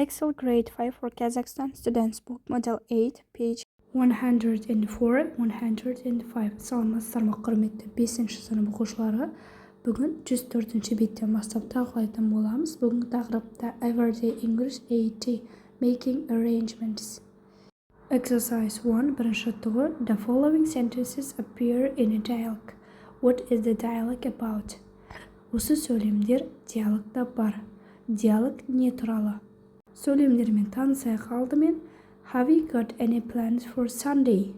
Excel Grade 5 for Kazakhstan Students Book Model 8, page 104-105. Саламатсыздар құрметті 5-ші сынып оқушылары. Бүгін 104-ші беттен бастап талқылайтын боламыз. Бүгінгі тақырыпта Everyday English 80 Making Arrangements. Exercise 1. Бірінші жаттығу. The following sentences appear in a dialogue. What is the dialogue about? Осы сөйлемдер диалогта бар. Диалог не туралы? Сөйлемдермен танысайық алдымен. Have you got any plans for Sunday?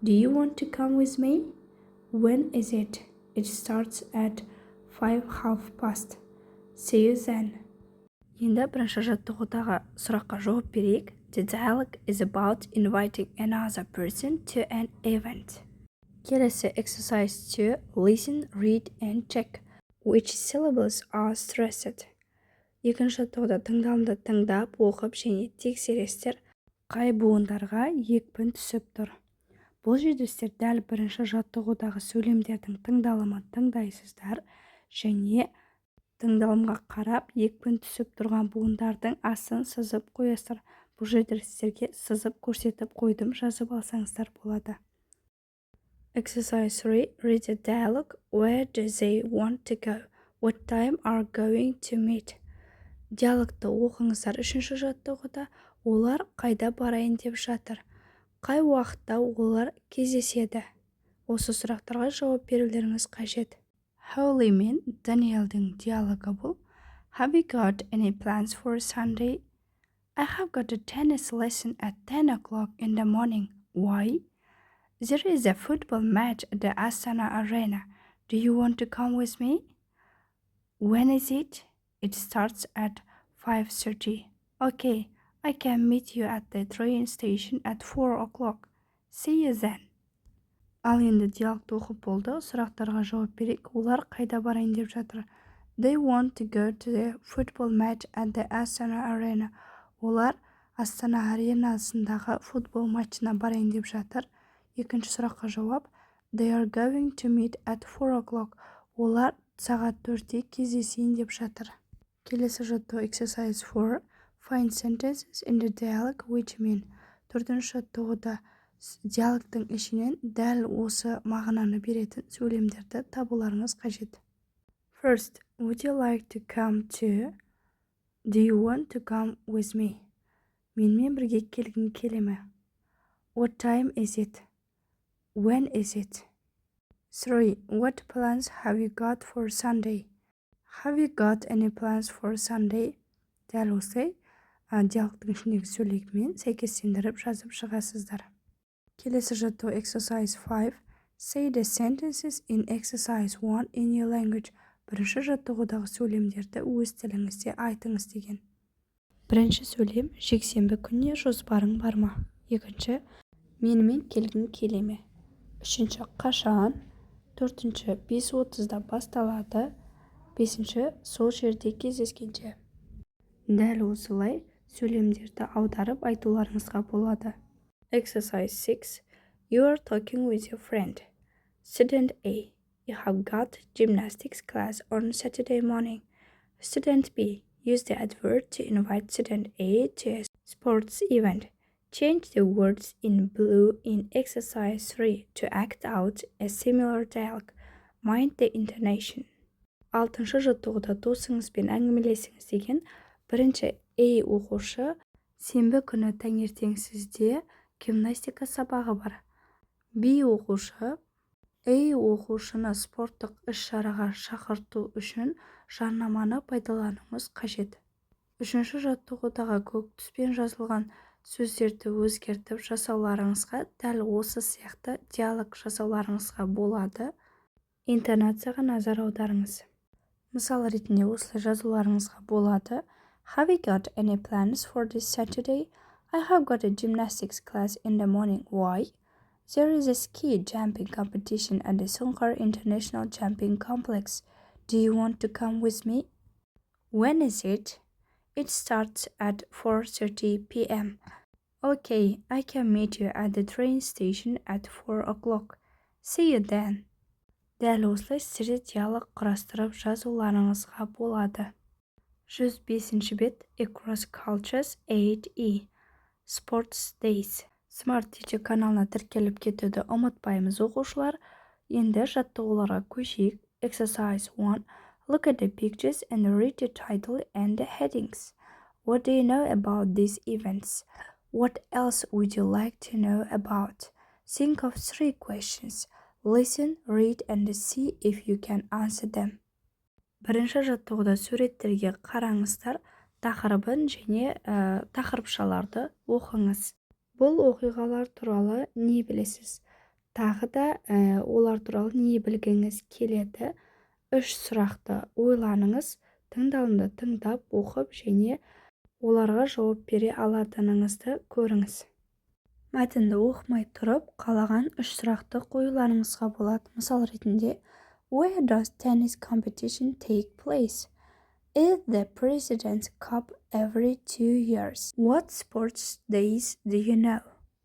Do you want to come with me? When is it? It starts at 5:30. See you then. Енді бірінші жаттығудағы сұраққа жауап берейік. The dialogue is about inviting another person to an event. Келесі exercise 2. Listen, read and check. Which syllables are stressed? Екінші жаттығуда тыңдалымды тыңдап, оқып және тексересіздер, қай буындарға екпін түсіп тұр. Бұл жерде сіздер дәл бірінші жаттығудағы сөйлемдердің тыңдалымын тыңдайсыздар және тыңдалымға қарап екпін түсіп тұрған буындардың астын сызып қоясыздар. Бұл жерде сіздерге сызып көрсетіп қойдым, жазып алсаңыздар болады. Exercise 3. Read the dialogue. Where do they want to go? What time are going to meet? Диалогты оқыңыздар. Үшінші жаттығуда олар қайда барайын деп жатыр? Қай уақытта олар кездеседі? Осы сұрақтарға жауап берулеріңіз қажет. Холли мен Даниэлдің диалогы бұл. Have you got any plans for Sunday? I have got a tennis lesson at 10 o'clock in the morning. Why? There is a football match at the Astana Arena. Do you want to come with me? When is it? It starts at 5:30. Okay, I can meet you at the train station at 4 o'clock. See you then. Ал енді диалогты оқып болды. Сұрақтарға жауап берейік. Олар қайда барайын деп жатыр? They want to go to the football match at the Astana Arena. Олар Астана аренасындағы футбол матчына барайын деп жатыр. Екінші сұраққа жауап. They are going to meet at 4 o'clock. Олар сағат 4-те кездесейін деп жатыр. Келесі жаттығу exercise 4. Find sentences in the dialogue which mean. Төртінші жаттығуда диалогтың ішінен дәл осы мағынаны беретін сөйлемдерді табуларыңыз қажет. First, would you like to come to? Do you want to come with me? Менімен бірге келгің келе ме? What time is it? When is it? 3. What plans have you got for Sunday? Have you got any plans for Sunday? Дәл осылай диалогтың ішіндегі сөйлеммен сәйкестендіріп жазып шығасыздар. Келесі жаттығу exercise 5. Say the sentences in exercise 1 in your language. Бірінші жаттығудағы сөйлемдерді өз тіліңізде айтыңыз деген. Бірінші сөйлем: жексенбі күніне жоспарың бар ма? Екінші: менімен келгің келе ме? Үшінші: қашан? Төртінші: 5:30-да басталады. Бесінші: сол жерде кездескенше. Дәл осылай сөйлемдерді аударып айтуларыңызға болады. Exercise 6. You are talking with your friend. Student A. You have got gymnastics class on Saturday morning. Student B. Use the adverb to invite student A to a sports event. Change the words in blue in exercise 3 to act out a similar dialogue. Mind the intonation. Алтыншы жаттығуда досыңызбен әңгімелесіңіз деген. Бірінші A оқушы сенбі күні таңертең сізде гимнастика сабағы бар. B оқушы A оқушыны спорттық іс-шараға шақырту үшін жарнаманы пайдалануыңыз қажет. Үшінші жаттығудағы көк түспен жазылған сөздерді өзгертіп жасауларыңызға дәл осы сияқты диалог жасауларыңызға болады. Интонацияға назар аударыңыз. Мысал ретінде осылай жазуларыңызға болады. Have you got any plans for this Saturday? I have got a gymnastics class in the morning. Why? There is a ski jumping competition at the Sunghar International Jumping Complex. Do you want to come with me? When is it? It starts at 4:30 p.m. Okay, I can meet you at the train station at 4 o'clock. See you then. Дәл осылай сіздерде диалог құрастырып жазуларыңызға болады. 105-ші бет Across Cultures 8E Sports Days. Smart Teacher каналына тіркеліп кетуді ұмытпаймыз оқушылар. Енді жаттығуларға көшейік. Exercise 1. Look at the pictures and read the title and the headings. What do you know about these events? What else would you like to know about? Think of 3 questions. Listen, read, and see if you can answer them. Бірінші жаттығуда суреттерге қараңыздар, тақырыбын және тақырыпшаларды оқыңыз. Бұл оқиғалар туралы не білесіз? Тағы да олар туралы не білгіңіз келеді? 3 сұрақты ойланыңыз, тыңдалымды тыңдап, оқып және оларға жауап бере алатыныңызды көріңіз. Мәтінді оқымай тұрып, қалаған 3 сұрақты қоюларыңызға болады. Мысал ретінде, Where does tennis competition take place? Is the President's Cup every 2 years? What sports days do you know?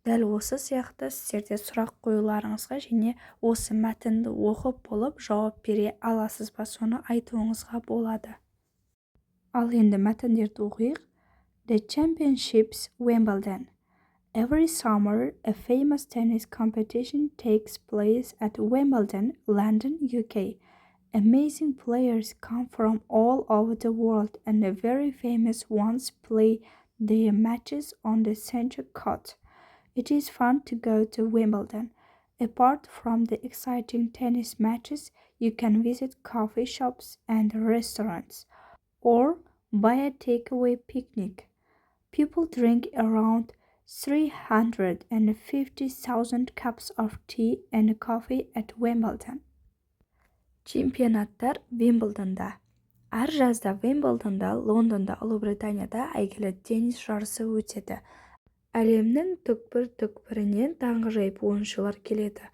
Дәл осы сияқты сіздерде сұрақ қоюларыңызға және осы мәтінді оқып болып жауап бере аласыз ба, соны айтуыңызға болады. Ал енді мәтіндерді оқиық. The Championships Wimbledon. Every summer, a famous tennis competition takes place at Wimbledon, London, UK. Amazing players come from all over the world, and the very famous ones play their matches on the central court. It is fun to go to Wimbledon. Apart from the exciting tennis matches, you can visit coffee shops and restaurants, or buy a takeaway picnic. People drink around 350,000 cups of tea and coffee at Wimbledon. Чемпионаттар Вимблдонда. Әр жазда Вимблдонда, Лондонда, Ұлыбританияда әйгілі теннис жарысы өтеді. Әлемнің түкпір-түкпірінен таңғажайып ойыншылар келеді.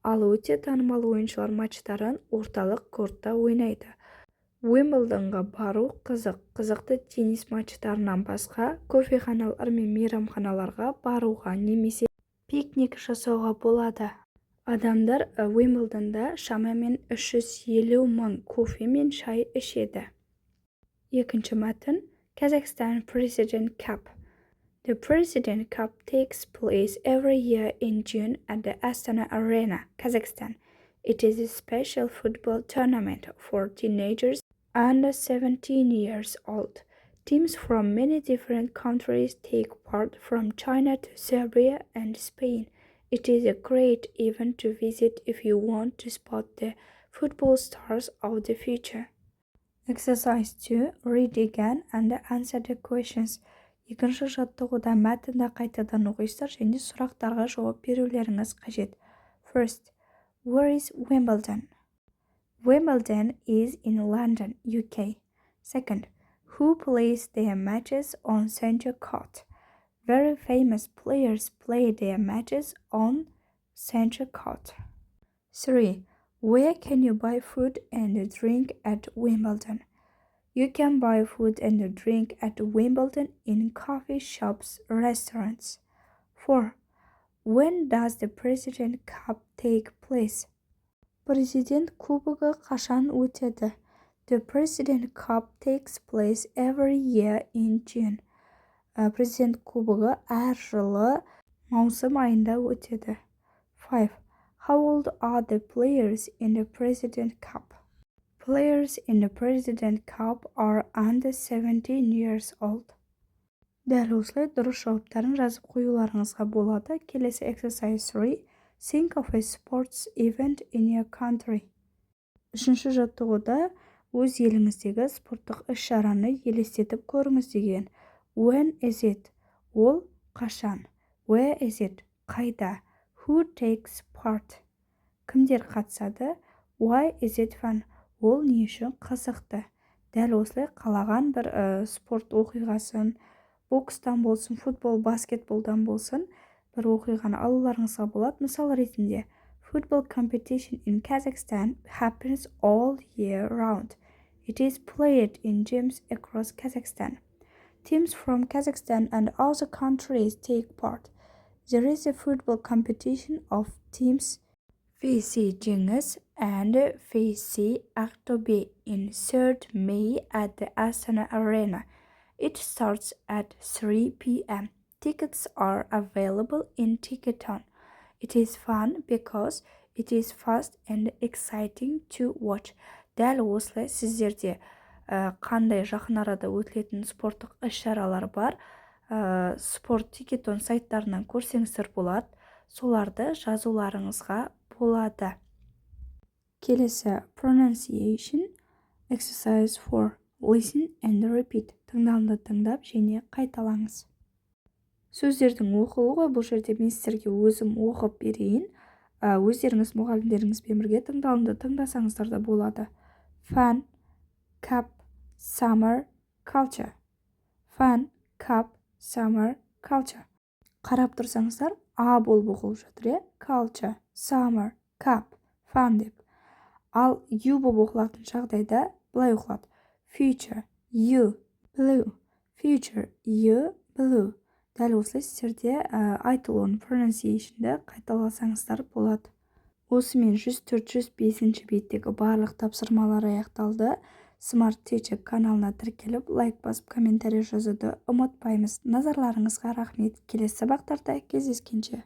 Ал өте танымал ойыншылар матчтарын орталық кортта ойнайды. Уимблдонға бару қызықты теннис матчтарынан басқа кофеханалар мен мейрамханаларға баруға немесе пикник жасауға болады. Адамдар Уимблдонда шамамен 350 мың кофе мен шай ішеді. Екінші мәтін Kazakhstan President Cup. The President Cup takes place every year in June at the Astana Arena, Kazakhstan. It is a special football tournament for teenagers under 17 years old. Teams from many different countries take part, from China to Serbia and Spain. It is a great event to visit if you want to spot the football stars of the future. Exercise 2. Read again and answer the questions. Екінші жаттығуда мәтінді қайтадан оқисыздар және сұрақтарға жауап берулеріңіз қажет. First, where is Wimbledon? Wimbledon is in London, UK. Second, who plays their matches on central court? Very famous players play their matches on central court. 3. Where can you buy food and drink at Wimbledon? You can buy food and drink at Wimbledon in coffee shops, restaurants. 4. When does the President Cup take place? Президент кубогы қашан өтеді? The President Cup takes place every year in June. Президент кубогы әр жылы маусым айында өтеді. 5. How old are the players in the President Cup? Players in the President Cup are under 17 years old. Дәл осылай дұрыс жауаптарын жазып қоюларыңызға болады. Келесі exercise 3. Think of a sports event in your country. Үшінші жаттығуда өз еліңіздегі спорттық іс-шараны елестетіп көріңіз деген. When is it? Ол қашан? Where is it? Қайда? Who takes part? Кімдер қатысады? Why is it fun? Ол не үшін қызықты? Дәл осылай қалаған бір спорт оқиғасын, бокстан болсын, футбол, баскетболдан болсын, бір оқиғаны алуларыңызға болады. Мысал ретінде, football competition in Kazakhstan happens all year round. It is played in gyms across Kazakhstan. Teams from Kazakhstan and other countries take part. There is a football competition of teams VC жеңіс and VC October in 3rd May at the Astana Arena. It starts at 3 p.m. Tickets are available in Ticketon. It is fun because it is fast and exciting to watch. Дәл осылай сіздерде қандай жақын арада өтілетін спорттық іс-шаралар бар, спорт Ticketon сайттарынан көрсеңіздер болады, соларды жазуларыңызға болады. Келесі pronunciation exercise 4. Listen and repeat. Тыңдауды тыңдап және қайталаңыз. Сөздердің оқылуы бұл жерде мен сіздерге өзім оқып берейін. Өздеріңіз мұғалімдеріңізбен бірге тыңдауды тыңдасаңыздар да болады. Fun, cup, summer, culture. Fun, cup, summer, culture. Қарап тұрсаңыздар, А болып оқылып жатыр, culture, summer, cup, fun деп. Ал U болып оқылатын жағдайда былай оқылады. Future, U, blue. Future, U, blue. Дәл осылай сіздерде айтылуын pronunciation'ды қайталасаңыздар болады. Осымен 104-105 беттегі барлық тапсырмалар аяқталды. Smart Teacher каналына тіркеліп, лайк басып, комментарий жазуды ұмытпаймыз. Назарларыңызға рахмет. Келесі сабақтарда кездескенше.